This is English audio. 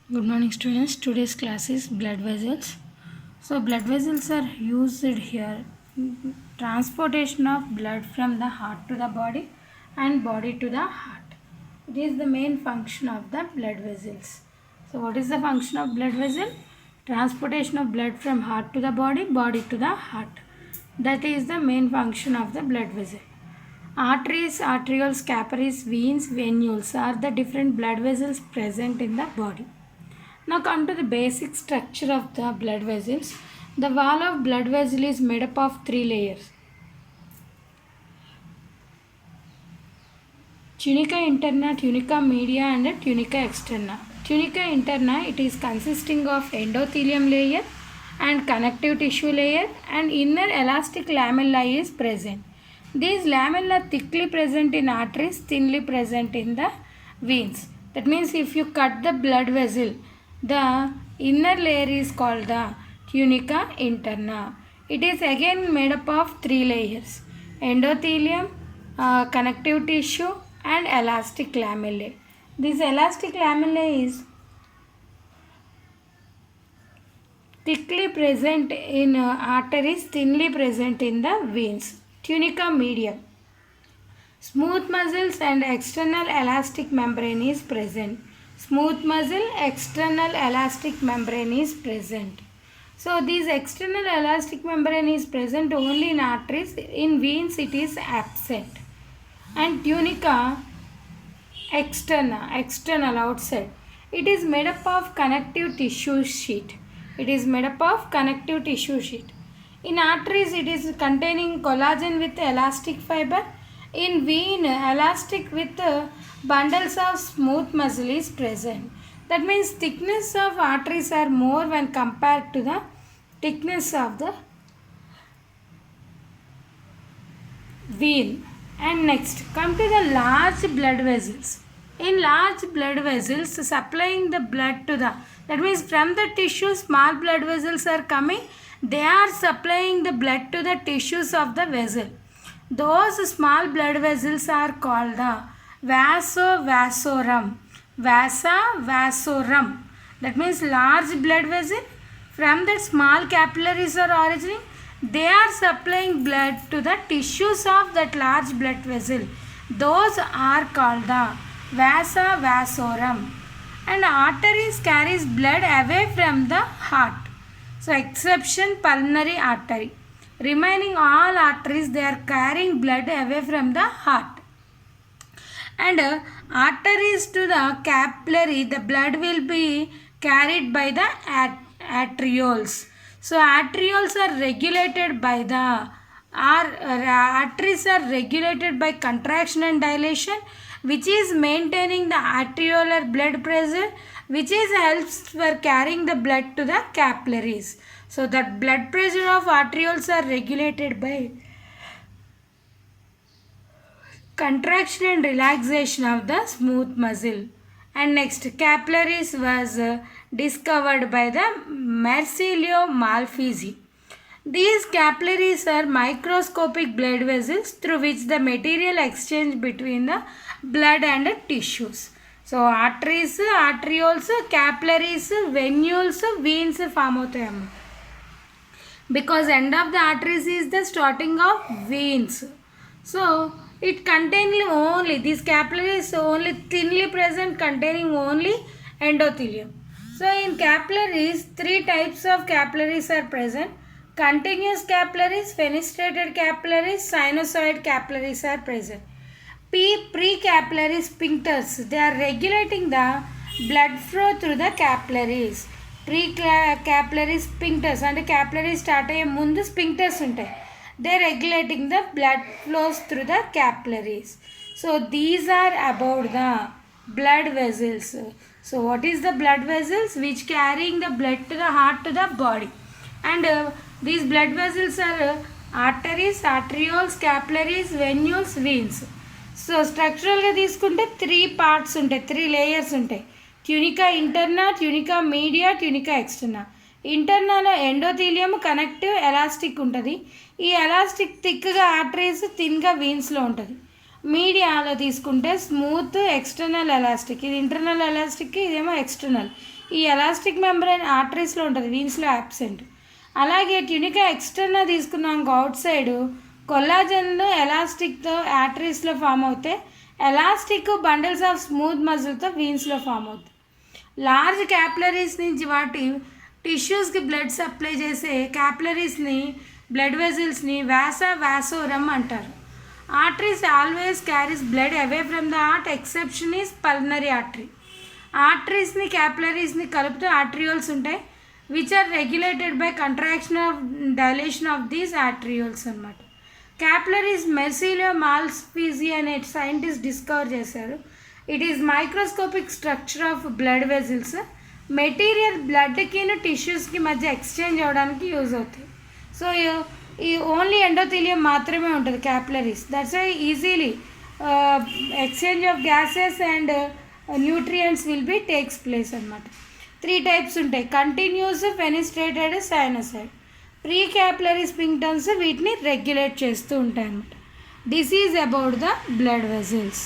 Good morning students. Today's class is blood vessels. So blood vessels are used here. Transportation of blood from the heart to the body and body to the heart. It is the main function of the blood vessels. So what is the function of blood vessel? Transportation of blood from heart to the body, body to the heart. That is the main function of the blood vessel. Arteries, arterioles, capillaries, veins, venules are the different blood vessels present in the body. Now come to the basic structure of the blood vessels. The wall of blood vessel is made up of three layers. Tunica interna, tunica media and tunica externa. Tunica interna, it is consisting of endothelium layer and connective tissue layer, and inner elastic lamella is present. These lamella thickly present in arteries, thinly present in the veins. That means if you cut the blood vessel, the inner layer is called the tunica interna. It is again made up of three layers: endothelium, connective tissue and elastic lamellae. This elastic lamellae is thickly present in arteries, thinly present in the veins. Tunica medium. Smooth muscles and external elastic membrane is present. Smooth muscle, external elastic membrane is present. So this external elastic membrane is present only in arteries. In veins it is absent. And tunica external outside, it is made up of connective tissue sheet. In arteries it is containing collagen with elastic fiber. In vein, elastic with bundles of smooth muscle is present. That means thickness of arteries are more when compared to the thickness of the vein. And next, come to the large blood vessels. In large blood vessels, supplying the blood to the, that means from the tissue, small blood vessels are coming, they are supplying the blood to the tissues of the vessel. Those small blood vessels are called the vasorum. Vasorum. That means large blood vessel. From that small capillaries are originating, they are supplying blood to the tissues of that large blood vessel. Those are called the vasorum. And arteries carries blood away from the heart. So exception pulmonary artery. Remaining all arteries, they are carrying blood away from the heart. And arteries to the capillary, the blood will be carried by the arterioles. So arterioles are regulated by the arteries are regulated by contraction and dilation, which is maintaining the arteriolar blood pressure, which is helps for carrying the blood to the capillaries. So that blood pressure of arterioles are regulated by contraction and relaxation of the smooth muscle. And next, capillaries was discovered by the Marsilio Malpighi. These capillaries are microscopic blood vessels through which the material exchange between the blood and the tissues. So arteries, arterioles, capillaries, venules, veins form होते हैं. Because end of the arteries is the starting of veins. So it contains only, these capillaries only thinly present, containing only endothelium. So in capillaries, three types of capillaries are present: continuous capillaries, fenestrated capillaries, sinusoid capillaries are present. Precapillary sphincters, they are regulating the blood flow through the capillaries. Precapillary sphincters and capillary start అయ్యే ముందు sphincters ఉంటాయి. They are regulating the blood flows through the capillaries. So these are about the blood vessels. So what is the blood vessels? Which carrying the blood to the heart to the body. And these blood vessels are arteries, arterioles, capillaries, venules, veins. So స్ట్రక్చరల్గా తీసుకుంటే three parts ఉంటాయి, three layers ఉంటాయి: tunica interna, tunica media, tunica externa. ఇంటర్నాలో endothelium, connective, elastic ఉంటుంది. ఈ elastic థిక్గా arteries, థిన్గా వీన్స్లో ఉంటుంది. మీడియాలో తీసుకుంటే స్మూత్ ఎక్స్టర్నల్ ఎలాస్టిక్, ఇది ఇంటర్నల్ ఎలాస్టిక్, ఇదేమో ఎక్స్టర్నల్. ఈ ఎలాస్టిక్ మెంబ్రెయిన్ ఆర్టరీస్లో ఉంటుంది, వీన్స్లో యాబ్సెంట్. అలాగే ట్యూనికా ఎక్స్టర్నా తీసుకున్నాం అవుట్ సైడ్, కొల్లాజన్ ఎలాస్టిక్తో ఆర్టరీస్లో ఫామ్ అవుతాయి, ఎలాస్టిక్ బండిల్స్ ఆఫ్ స్మూత్ మజిల్తో వీన్స్లో ఫామ్ అవుతాయి. లార్జ్ క్యాపిలరీస్ నుంచి వాటి టిష్యూస్కి బ్లడ్ సప్లై చేసే క్యాపిలరీస్ని, బ్లడ్ వెజిల్స్ని వాసోరమ్ అంటారు. Arteries always carries blood away from the heart, exception is pulmonary artery. ఆర్టరీస్ని క్యాపిలరీస్ని కలుపుతూ ఆర్టరియోల్స్ ఉంటాయి, which are regulated by contraction of dilation of these arterioles అన్నమాట. క్యాపిలరీస్ మెర్సిలియో మాల్ఫీజీ అనే సైంటిస్ట్ డిస్కవర్ చేశారు. It is microscopic structure of blood vessels. Material బ్లడ్కి టిష్యూస్కి మధ్య ఎక్స్చేంజ్ అవ్వడానికి యూజ్ అవుతాయి. సో ఈ ఓన్లీ ఎండోథీలియం మాత్రమే ఉంటుంది capillaries. That's why easily exchange of gases and nutrients will be takes place అనమాట. 3 టైప్స్ ఉంటాయి: continuous, fenestrated, sinusoid. Precapillary sphincters వీటిని రెగ్యులేట్ చేస్తూ ఉంటాయి అన్నమాట. This is about the blood vessels.